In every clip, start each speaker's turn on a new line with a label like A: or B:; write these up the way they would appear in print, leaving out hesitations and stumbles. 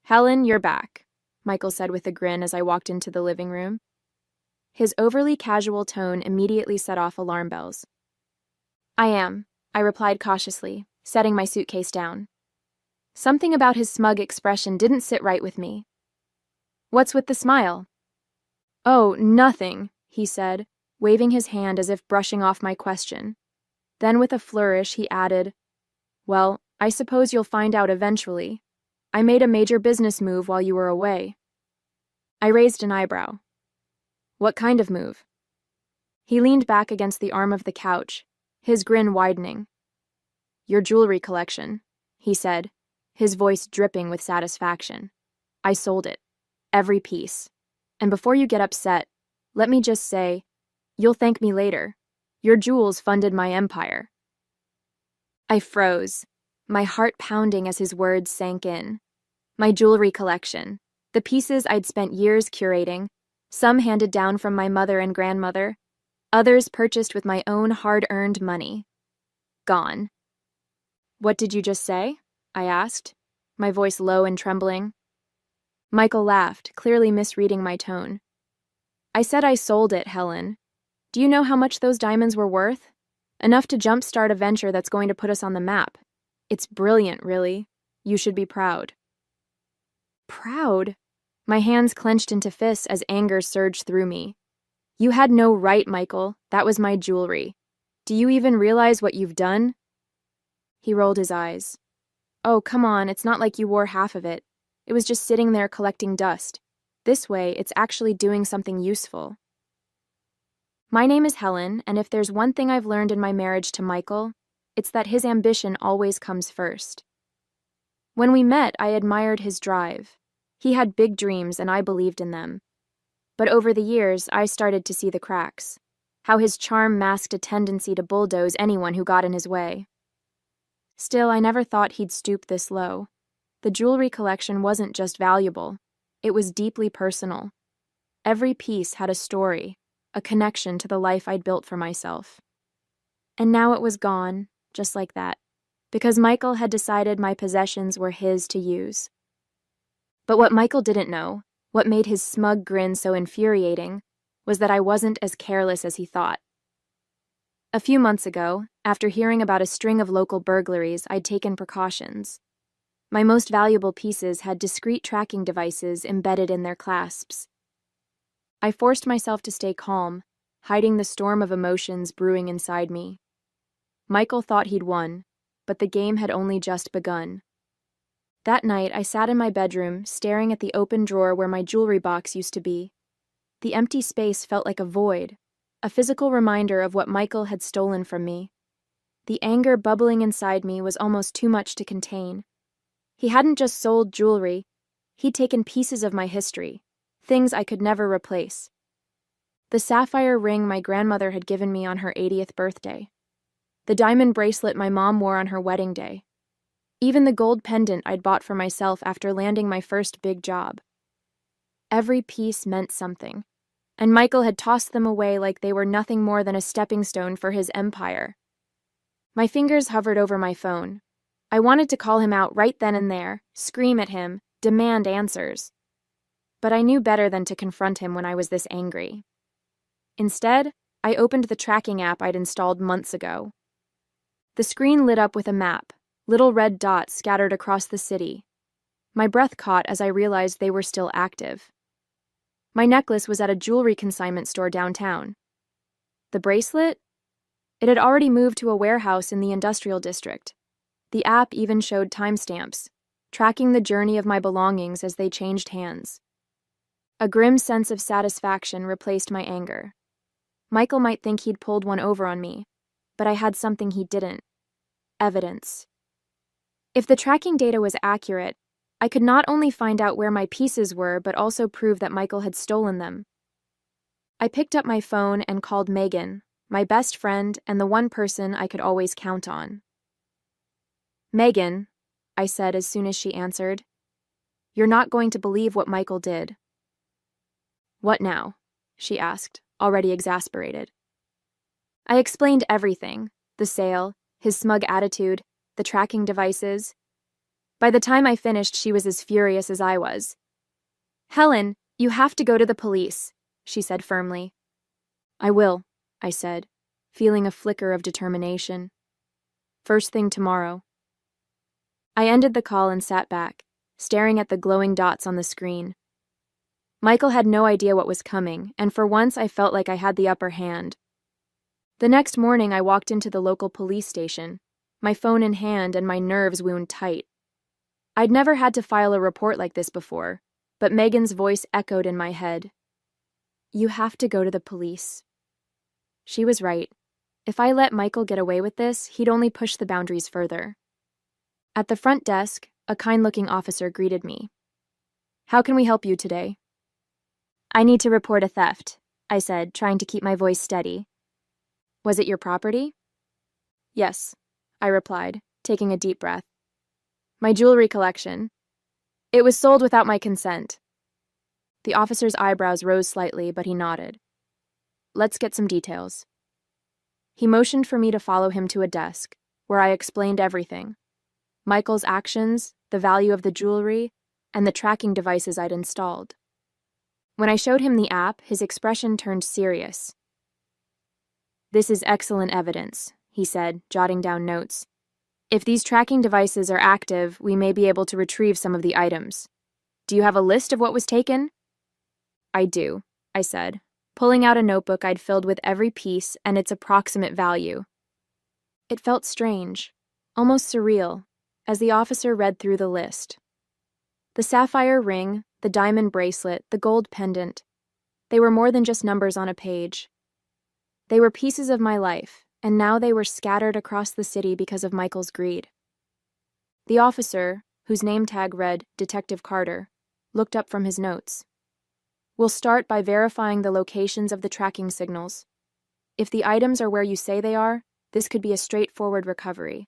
A: "Helen, you're back," Michael said with a grin as I walked into the living room. His overly casual tone immediately set off alarm bells. "I am," I replied cautiously, setting my suitcase down. Something about his smug expression didn't sit right with me. "What's with the smile?" "Oh, nothing," he said, waving his hand as if brushing off my question. Then with a flourish, he added, "Well, I suppose you'll find out eventually. I made a major business move while you were away." I raised an eyebrow. "What kind of move?" He leaned back against the arm of the couch, his grin widening. "Your jewelry collection," he said, his voice dripping with satisfaction. "I sold it. Every piece. And before you get upset, let me just say, you'll thank me later. Your jewels funded my empire." I froze, my heart pounding as his words sank in. My jewelry collection, the pieces I'd spent years curating, some handed down from my mother and grandmother, others purchased with my own hard-earned money. Gone. "What did you just say?" I asked, my voice low and trembling. Michael laughed, clearly misreading my tone. "I said I sold it, Helen. Do you know how much those diamonds were worth? Enough to jumpstart a venture that's going to put us on the map. It's brilliant, really. You should be proud." Proud? My hands clenched into fists as anger surged through me. "You had no right, Michael. That was my jewelry. Do you even realize what you've done?" He rolled his eyes. "Oh, come on, it's not like you wore half of it. It was just sitting there collecting dust. This way, it's actually doing something useful." My name is Helen, and if there's one thing I've learned in my marriage to Michael, it's that his ambition always comes first. When we met, I admired his drive. He had big dreams, and I believed in them. But over the years, I started to see the cracks. How his charm masked a tendency to bulldoze anyone who got in his way. Still, I never thought he'd stoop this low. The jewelry collection wasn't just valuable. It was deeply personal. Every piece had a story, a connection to the life I'd built for myself. And now it was gone, just like that, because Michael had decided my possessions were his to use. But what Michael didn't know, what made his smug grin so infuriating, was that I wasn't as careless as he thought. A few months ago, after hearing about a string of local burglaries, I'd taken precautions. My most valuable pieces had discreet tracking devices embedded in their clasps. I forced myself to stay calm, hiding the storm of emotions brewing inside me. Michael thought he'd won, but the game had only just begun. That night, I sat in my bedroom, staring at the open drawer where my jewelry box used to be. The empty space felt like a void, a physical reminder of what Michael had stolen from me. The anger bubbling inside me was almost too much to contain. He hadn't just sold jewelry, he'd taken pieces of my history, things I could never replace. The sapphire ring my grandmother had given me on her 80th birthday. The diamond bracelet my mom wore on her wedding day. Even the gold pendant I'd bought for myself after landing my first big job. Every piece meant something, and Michael had tossed them away like they were nothing more than a stepping stone for his empire. My fingers hovered over my phone. I wanted to call him out right then and there, scream at him, demand answers. But I knew better than to confront him when I was this angry. Instead, I opened the tracking app I'd installed months ago. The screen lit up with a map, little red dots scattered across the city. My breath caught as I realized they were still active. My necklace was at a jewelry consignment store downtown. The bracelet? It had already moved to a warehouse in the industrial district. The app even showed timestamps, tracking the journey of my belongings as they changed hands. A grim sense of satisfaction replaced my anger. Michael might think he'd pulled one over on me, but I had something he didn't. Evidence. If the tracking data was accurate, I could not only find out where my pieces were, but also prove that Michael had stolen them. I picked up my phone and called Megan, my best friend and the one person I could always count on. "Megan," I said as soon as she answered, "you're not going to believe what Michael did." "What now?" she asked, already exasperated. I explained everything, the sale, his smug attitude, the tracking devices. By the time I finished, she was as furious as I was. "Helen, you have to go to the police," she said firmly. "I will," I said, feeling a flicker of determination. "First thing tomorrow." I ended the call and sat back, staring at the glowing dots on the screen. Michael had no idea what was coming, and for once I felt like I had the upper hand. The next morning I walked into the local police station, my phone in hand and my nerves wound tight. I'd never had to file a report like this before, but Megan's voice echoed in my head. "You have to go to the police." She was right. If I let Michael get away with this, he'd only push the boundaries further. At the front desk, a kind-looking officer greeted me. "How can we help you today?" "I need to report a theft," I said, trying to keep my voice steady. "Was it your property?" "Yes," I replied, taking a deep breath. "My jewelry collection. It was sold without my consent." The officer's eyebrows rose slightly, but he nodded. "Let's get some details." He motioned for me to follow him to a desk, where I explained everything. Michael's actions, the value of the jewelry, and the tracking devices I'd installed. When I showed him the app, his expression turned serious. "This is excellent evidence," he said, jotting down notes. "If these tracking devices are active, we may be able to retrieve some of the items. Do you have a list of what was taken?" "I do," I said, pulling out a notebook I'd filled with every piece and its approximate value. It felt strange, almost surreal, as the officer read through the list. The sapphire ring, the diamond bracelet, the gold pendant. They were more than just numbers on a page. They were pieces of my life, and now they were scattered across the city because of Michael's greed. The officer, whose name tag read Detective Carter, looked up from his notes. "We'll start by verifying the locations of the tracking signals. If the items are where you say they are, this could be a straightforward recovery.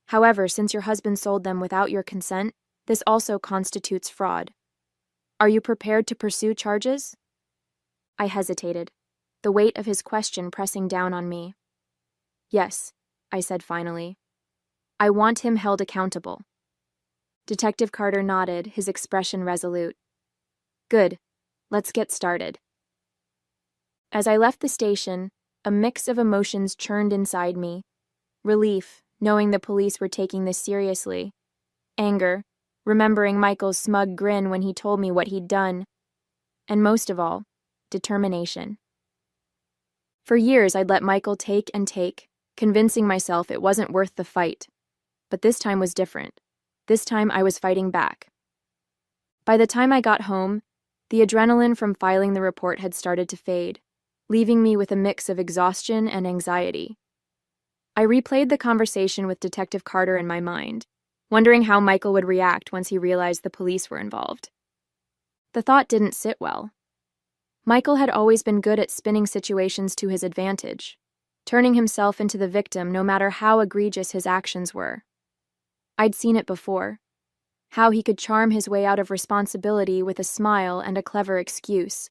A: However, since your husband sold them without your consent, this also constitutes fraud. Are you prepared to pursue charges?" I hesitated, the weight of his question pressing down on me. "Yes," I said finally. "I want him held accountable." Detective Carter nodded, his expression resolute. "Good. Let's get started." As I left the station, a mix of emotions churned inside me. Relief, knowing the police were taking this seriously. Anger, remembering Michael's smug grin when he told me what he'd done. And most of all, determination. For years I'd let Michael take and take, convincing myself it wasn't worth the fight. But this time was different. This time I was fighting back. By the time I got home, the adrenaline from filing the report had started to fade, leaving me with a mix of exhaustion and anxiety. I replayed the conversation with Detective Carter in my mind, wondering how Michael would react once he realized the police were involved. The thought didn't sit well. Michael had always been good at spinning situations to his advantage, turning himself into the victim no matter how egregious his actions were. I'd seen it before. How he could charm his way out of responsibility with a smile and a clever excuse.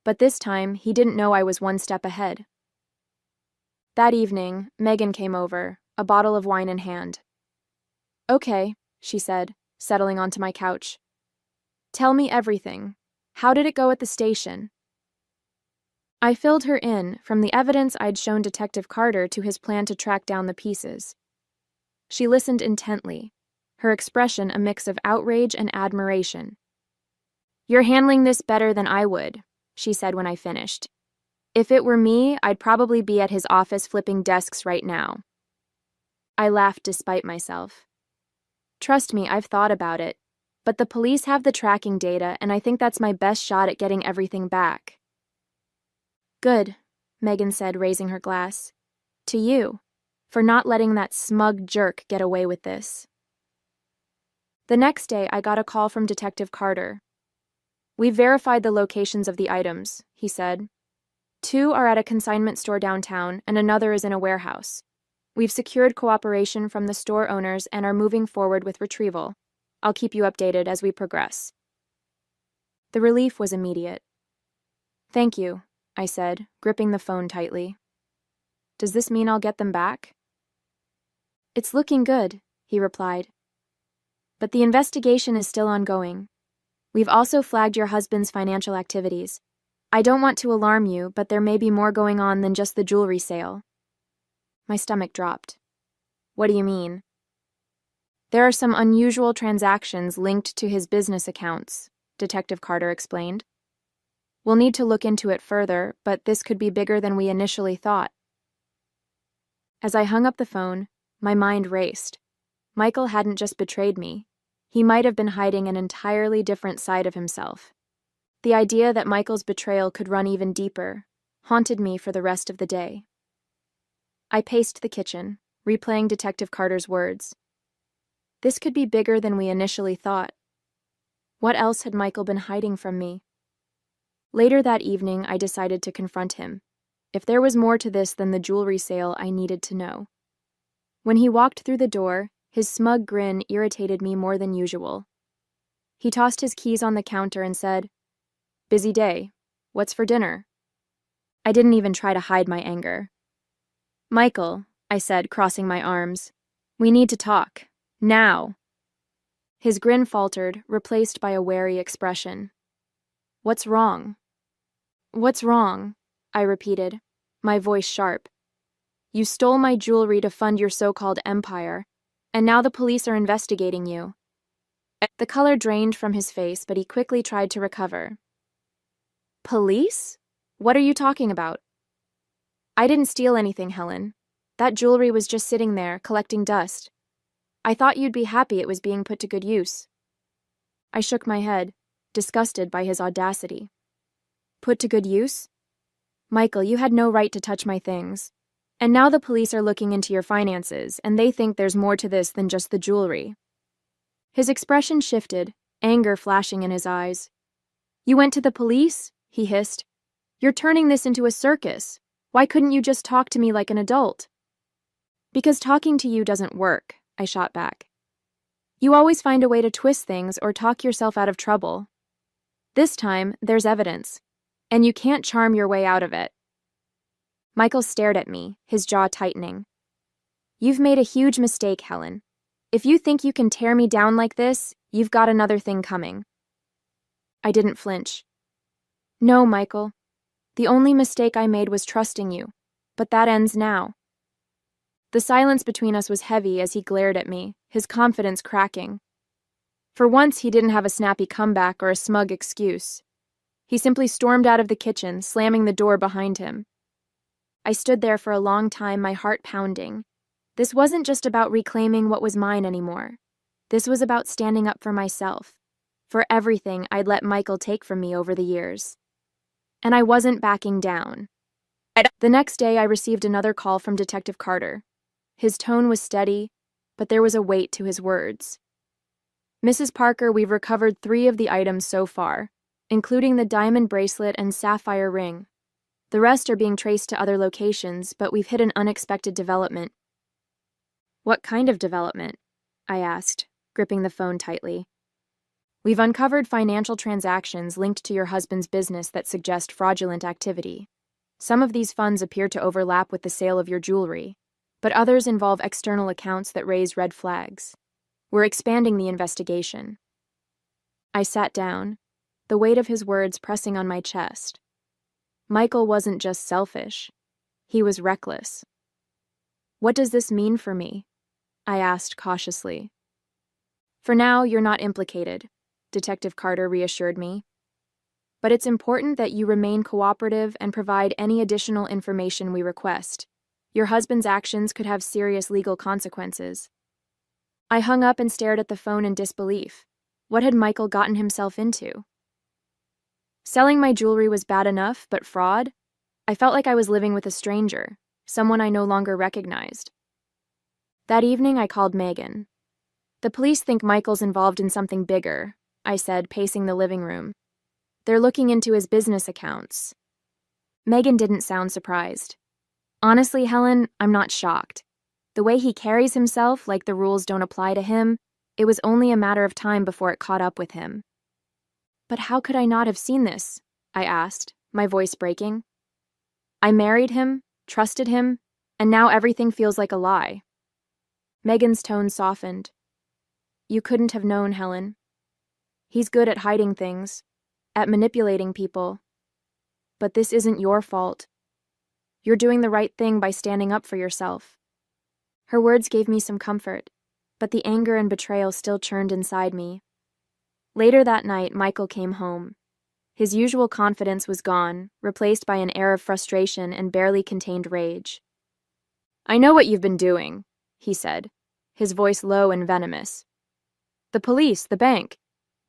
A: But this time, he didn't know I was one step ahead. That evening, Megan came over, a bottle of wine in hand. "Okay," she said, settling onto my couch. "Tell me everything. How did it go at the station?" I filled her in, from the evidence I'd shown Detective Carter to his plan to track down the pieces. She listened intently, her expression a mix of outrage and admiration. "You're handling this better than I would," she said when I finished. "If it were me, I'd probably be at his office flipping desks right now." I laughed despite myself. "Trust me, I've thought about it, but the police have the tracking data, and I think that's my best shot at getting everything back." "Good," Megan said, raising her glass. "To you, for not letting that smug jerk get away with this." The next day, I got a call from Detective Carter. "We've verified the locations of the items," he said. "2 are at a consignment store downtown, and another is in a warehouse. We've secured cooperation from the store owners and are moving forward with retrieval. I'll keep you updated as we progress." The relief was immediate. "Thank you," I said, gripping the phone tightly. "Does this mean I'll get them back?" "It's looking good," he replied. But the investigation is still ongoing. We've also flagged your husband's financial activities. I don't want to alarm you, but there may be more going on than just the jewelry sale. My stomach dropped. What do you mean? There are some unusual transactions linked to his business accounts, Detective Carter explained. We'll need to look into it further, but this could be bigger than we initially thought. As I hung up the phone, my mind raced. Michael hadn't just betrayed me. He might have been hiding an entirely different side of himself. The idea that Michael's betrayal could run even deeper haunted me for the rest of the day. I paced the kitchen, replaying Detective Carter's words. This could be bigger than we initially thought. What else had Michael been hiding from me? Later that evening, I decided to confront him. If there was more to this than the jewelry sale, I needed to know. When he walked through the door, his smug grin irritated me more than usual. He tossed his keys on the counter and said, "Busy day. What's for dinner?" I didn't even try to hide my anger. "Michael," I said, crossing my arms, "we need to talk. Now." His grin faltered, replaced by a wary expression. "What's wrong?" "What's wrong?" I repeated, my voice sharp. "You stole my jewelry to fund your so-called empire, and now the police are investigating you." The color drained from his face, but he quickly tried to recover. "Police? What are you talking about?" "I didn't steal anything, Helen. That jewelry was just sitting there, collecting dust. I thought you'd be happy it was being put to good use." I shook my head, disgusted by his audacity. "Put to good use? Michael, you had no right to touch my things. And now the police are looking into your finances, and they think there's more to this than just the jewelry." His expression shifted, anger flashing in his eyes. "You went to the police?" he hissed. "You're turning this into a circus. Why couldn't you just talk to me like an adult?" "Because talking to you doesn't work," I shot back. "You always find a way to twist things or talk yourself out of trouble. This time, there's evidence, and you can't charm your way out of it." Michael stared at me, his jaw tightening. "You've made a huge mistake, Helen. If you think you can tear me down like this, you've got another thing coming." I didn't flinch. "No, Michael. The only mistake I made was trusting you, but that ends now." The silence between us was heavy as he glared at me, his confidence cracking. For once, he didn't have a snappy comeback or a smug excuse. He simply stormed out of the kitchen, slamming the door behind him. I stood there for a long time, my heart pounding. This wasn't just about reclaiming what was mine anymore. This was about standing up for myself, for everything I'd let Michael take from me over the years. And I wasn't backing down. The next day, I received another call from Detective Carter. His tone was steady, but there was a weight to his words. "Mrs. Parker, we've recovered 3 of the items so far, including the diamond bracelet and sapphire ring. The rest are being traced to other locations, but we've hit an unexpected development." "What kind of development?" I asked, gripping the phone tightly. "We've uncovered financial transactions linked to your husband's business that suggest fraudulent activity. Some of these funds appear to overlap with the sale of your jewelry, but others involve external accounts that raise red flags. We're expanding the investigation." I sat down, the weight of his words pressing on my chest. Michael wasn't just selfish. He was reckless. "What does this mean for me?" I asked cautiously. "For now, you're not implicated," Detective Carter reassured me. "But it's important that you remain cooperative and provide any additional information we request. Your husband's actions could have serious legal consequences." I hung up and stared at the phone in disbelief. What had Michael gotten himself into? Selling my jewelry was bad enough, but fraud? I felt like I was living with a stranger, someone I no longer recognized. That evening, I called Megan. "The police think Michael's involved in something bigger," I said, pacing the living room. "They're looking into his business accounts." Megan didn't sound surprised. "Honestly, Helen, I'm not shocked. The way he carries himself, like the rules don't apply to him, it was only a matter of time before it caught up with him." "But how could I not have seen this?" I asked, my voice breaking. "I married him, trusted him, and now everything feels like a lie." Megan's tone softened. You couldn't have known, Helen. He's good at hiding things, at manipulating people. But this isn't your fault. You're doing the right thing by standing up for yourself. Her words gave me some comfort, but the anger and betrayal still churned inside me. Later that night, Michael came home. His usual confidence was gone, replaced by an air of frustration and barely contained rage. "I know what you've been doing," he said, his voice low and venomous. "The police, the bank.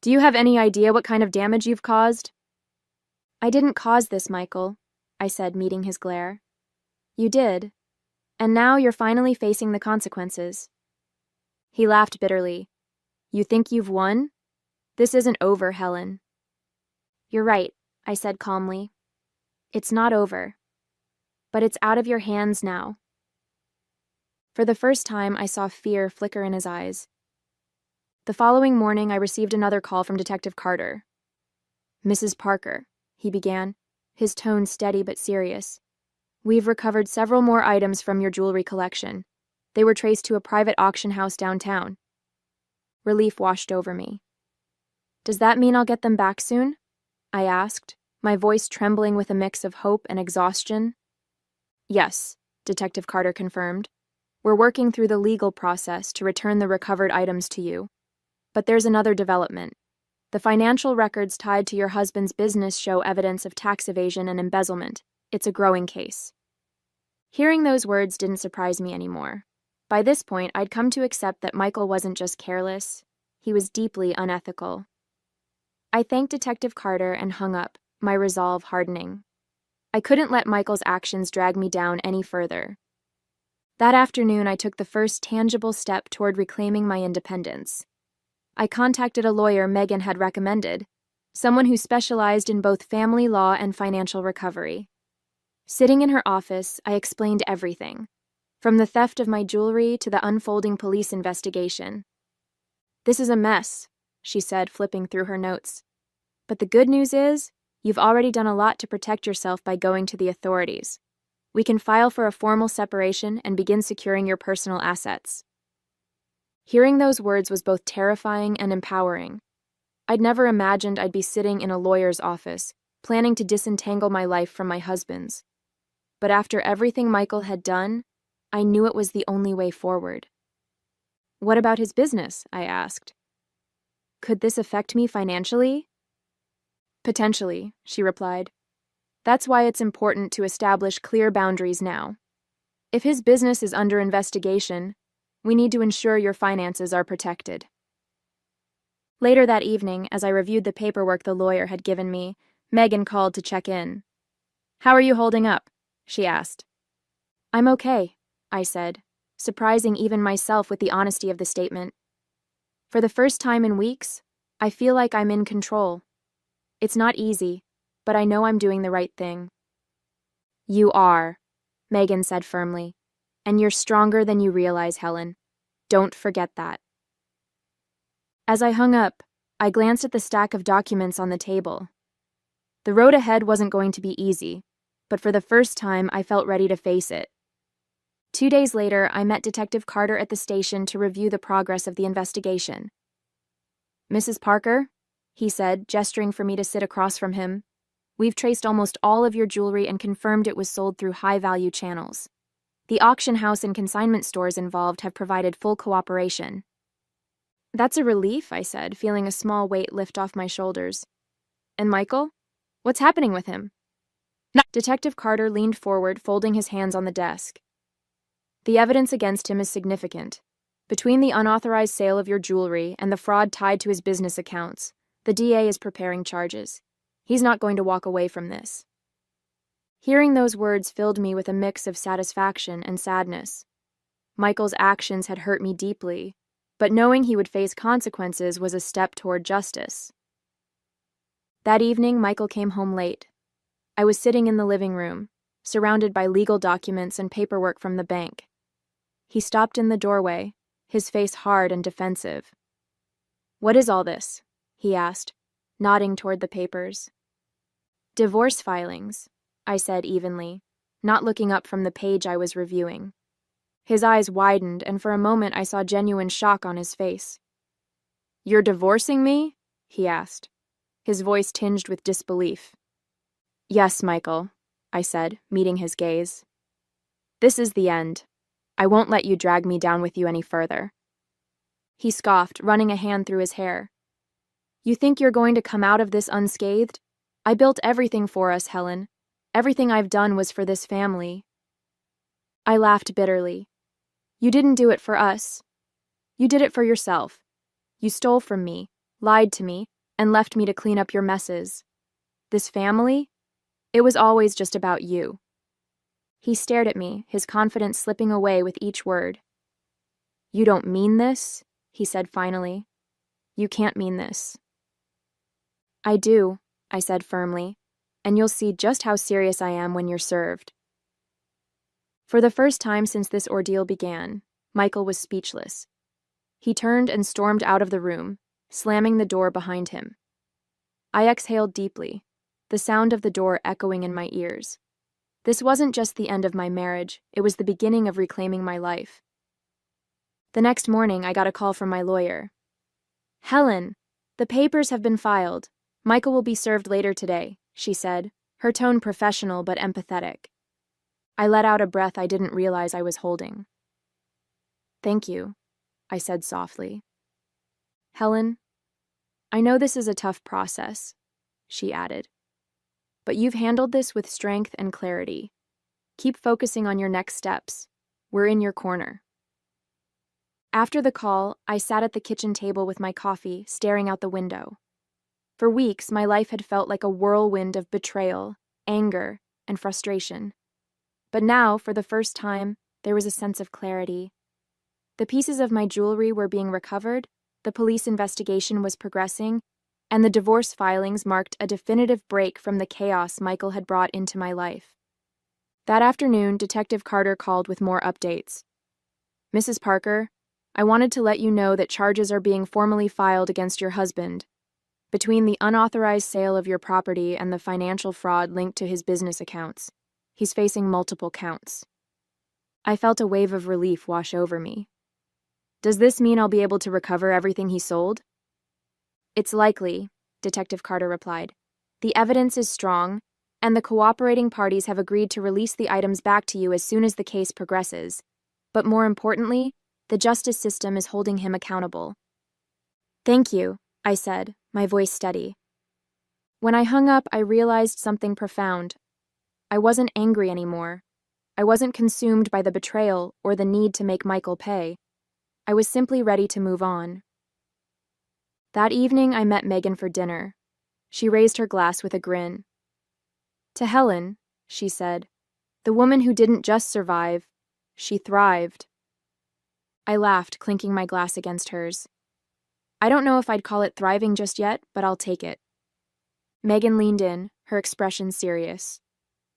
A: Do you have any idea what kind of damage you've caused?" "I didn't cause this, Michael," I said, meeting his glare. "You did. And now you're finally facing the consequences." He laughed bitterly. "You think you've won? This isn't over, Helen." "You're right," I said calmly. "It's not over. But it's out of your hands now." For the first time, I saw fear flicker in his eyes. The following morning, I received another call from Detective Carter. "Mrs. Parker," he began, his tone steady but serious. "We've recovered several more items from your jewelry collection. They were traced to a private auction house downtown." Relief washed over me. "Does that mean I'll get them back soon?" I asked, my voice trembling with a mix of hope and exhaustion. "Yes," Detective Carter confirmed. "We're working through the legal process to return the recovered items to you. But there's another development. The financial records tied to your husband's business show evidence of tax evasion and embezzlement. It's a growing case." Hearing those words didn't surprise me anymore. By this point, I'd come to accept that Michael wasn't just careless, he was deeply unethical. I thanked Detective Carter and hung up, my resolve hardening. I couldn't let Michael's actions drag me down any further. That afternoon, I took the first tangible step toward reclaiming my independence. I contacted a lawyer Megan had recommended, someone who specialized in both family law and financial recovery. Sitting in her office, I explained everything, from the theft of my jewelry to the unfolding police investigation. "This is a mess," she said, flipping through her notes. "But the good news is, you've already done a lot to protect yourself by going to the authorities. We can file for a formal separation and begin securing your personal assets." Hearing those words was both terrifying and empowering. I'd never imagined I'd be sitting in a lawyer's office, planning to disentangle my life from my husband's. But after everything Michael had done, I knew it was the only way forward. "What about his business?" I asked. "Could this affect me financially?" "Potentially," she replied. "That's why it's important to establish clear boundaries now. If his business is under investigation, we need to ensure your finances are protected." Later that evening, as I reviewed the paperwork the lawyer had given me, Megan called to check in. "How are you holding up?" she asked. "I'm okay," I said, surprising even myself with the honesty of the statement. "For the first time in weeks, I feel like I'm in control. It's not easy, but I know I'm doing the right thing." "You are," Megan said firmly. "And you're stronger than you realize, Helen. Don't forget that." As I hung up, I glanced at the stack of documents on the table. The road ahead wasn't going to be easy, but for the first time, I felt ready to face it. 2 days later, I met Detective Carter at the station to review the progress of the investigation. "Mrs. Parker," he said, gesturing for me to sit across from him, "we've traced almost all of your jewelry and confirmed it was sold through high-value channels. The auction house and consignment stores involved have provided full cooperation." "That's a relief," I said, feeling a small weight lift off my shoulders. "And Michael? What's happening with him?" Detective Carter leaned forward, folding his hands on the desk. "The evidence against him is significant. Between the unauthorized sale of your jewelry and the fraud tied to his business accounts, the DA is preparing charges. He's not going to walk away from this." Hearing those words filled me with a mix of satisfaction and sadness. Michael's actions had hurt me deeply, but knowing he would face consequences was a step toward justice. That evening, Michael came home late. I was sitting in the living room, surrounded by legal documents and paperwork from the bank. He stopped in the doorway, his face hard and defensive. "What is all this?" he asked, nodding toward the papers. "Divorce filings," I said evenly, not looking up from the page I was reviewing. His eyes widened, and for a moment I saw genuine shock on his face. You're divorcing me? He asked, his voice tinged with disbelief. Yes, Michael, I said, meeting his gaze. This is the end. I won't let you drag me down with you any further. He scoffed, running a hand through his hair. You think you're going to come out of this unscathed? I built everything for us, Helen. Everything I've done was for this family. I laughed bitterly. You didn't do it for us. You did it for yourself. You stole from me, lied to me, and left me to clean up your messes. This family? It was always just about you. He stared at me, his confidence slipping away with each word. You don't mean this? He said finally. You can't mean this. I do, I said firmly, and you'll see just how serious I am when you're served. For the first time since this ordeal began, Michael was speechless. He turned and stormed out of the room, slamming the door behind him. I exhaled deeply, the sound of the door echoing in my ears. This wasn't just the end of my marriage, it was the beginning of reclaiming my life. The next morning, I got a call from my lawyer. Helen, the papers have been filed. Michael will be served later today, she said, her tone professional but empathetic. I let out a breath I didn't realize I was holding. Thank you, I said softly. Helen, I know this is a tough process, she added, but you've handled this with strength and clarity. Keep focusing on your next steps. We're in your corner. After the call, I sat at the kitchen table with my coffee, staring out the window. For weeks, my life had felt like a whirlwind of betrayal, anger, and frustration. But now, for the first time, there was a sense of clarity. The pieces of my jewelry were being recovered, the police investigation was progressing, and the divorce filings marked a definitive break from the chaos Michael had brought into my life. That afternoon, Detective Carter called with more updates. Mrs. Parker, I wanted to let you know that charges are being formally filed against your husband. Between the unauthorized sale of your property and the financial fraud linked to his business accounts, he's facing multiple counts. I felt a wave of relief wash over me. Does this mean I'll be able to recover everything he sold? It's likely, Detective Carter replied. The evidence is strong, and the cooperating parties have agreed to release the items back to you as soon as the case progresses. But more importantly, the justice system is holding him accountable. Thank you, I said, my voice steady. When I hung up, I realized something profound. I wasn't angry anymore. I wasn't consumed by the betrayal or the need to make Michael pay. I was simply ready to move on. That evening, I met Megan for dinner. She raised her glass with a grin. To Helen, she said, the woman who didn't just survive, she thrived. I laughed, clinking my glass against hers. I don't know if I'd call it thriving just yet, but I'll take it. Megan leaned in, her expression serious.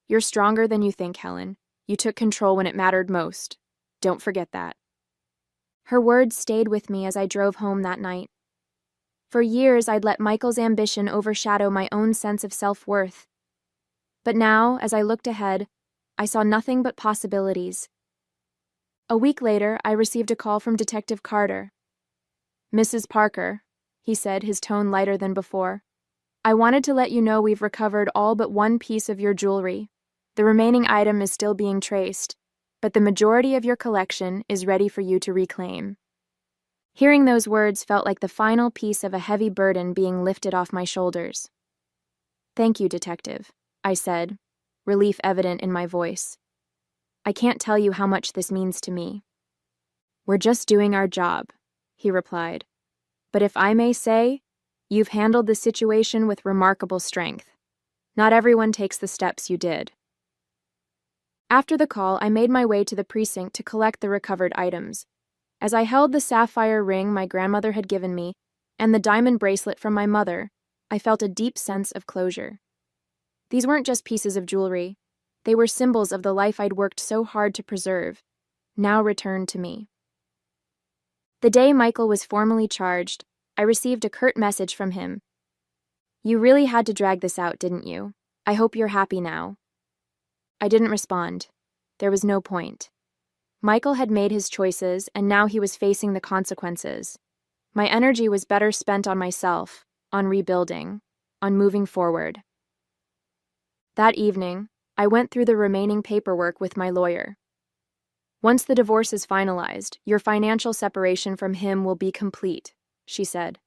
A: You're stronger than you think, Helen. You took control when it mattered most. Don't forget that. Her words stayed with me as I drove home that night. For years, I'd let Michael's ambition overshadow my own sense of self-worth. But now, as I looked ahead, I saw nothing but possibilities. A week later, I received a call from Detective Carter. Mrs. Parker, he said, his tone lighter than before. I wanted to let you know we've recovered all but one piece of your jewelry. The remaining item is still being traced, but the majority of your collection is ready for you to reclaim. Hearing those words felt like the final piece of a heavy burden being lifted off my shoulders. Thank you, Detective, I said, relief evident in my voice. I can't tell you how much this means to me. We're just doing our job, he replied. But if I may say, you've handled the situation with remarkable strength. Not everyone takes the steps you did. After the call, I made my way to the precinct to collect the recovered items. As I held the sapphire ring my grandmother had given me and the diamond bracelet from my mother, I felt a deep sense of closure. These weren't just pieces of jewelry. They were symbols of the life I'd worked so hard to preserve, now returned to me. The day Michael was formally charged, I received a curt message from him. You really had to drag this out, didn't you? I hope you're happy now. I didn't respond. There was no point. Michael had made his choices, and now he was facing the consequences. My energy was better spent on myself, on rebuilding, on moving forward. That evening, I went through the remaining paperwork with my lawyer. Once the divorce is finalized, your financial separation from him will be complete, she said.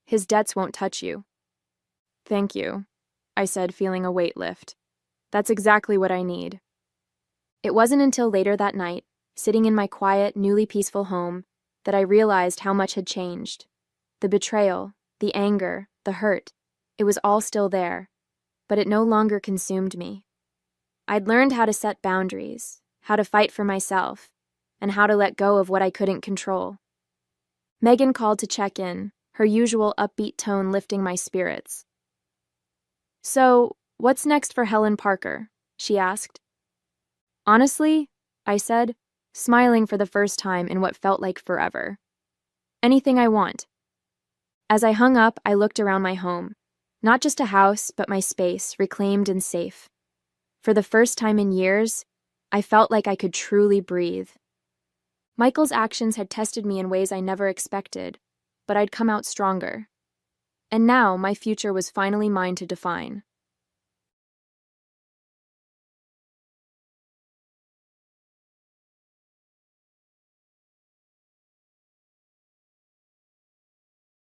A: His debts won't touch you. Thank you, I said, feeling a weight lift. That's exactly what I need. It wasn't until later that night, sitting in my quiet, newly peaceful home, that I realized how much had changed. The betrayal, the anger, the hurt, it was all still there, but it no longer consumed me. I'd learned how to set boundaries, how to fight for myself, and how to let go of what I couldn't control. Megan called to check in, her usual upbeat tone lifting my spirits. So, what's next for Helen Parker? She asked. Honestly, I said, smiling for the first time in what felt like forever. Anything I want. As I hung up, I looked around my home. Not just a house, but my space, reclaimed and safe. For the first time in years, I felt like I could truly breathe. Michael's actions had tested me in ways I never expected, but I'd come out stronger. And now my future was finally mine to define.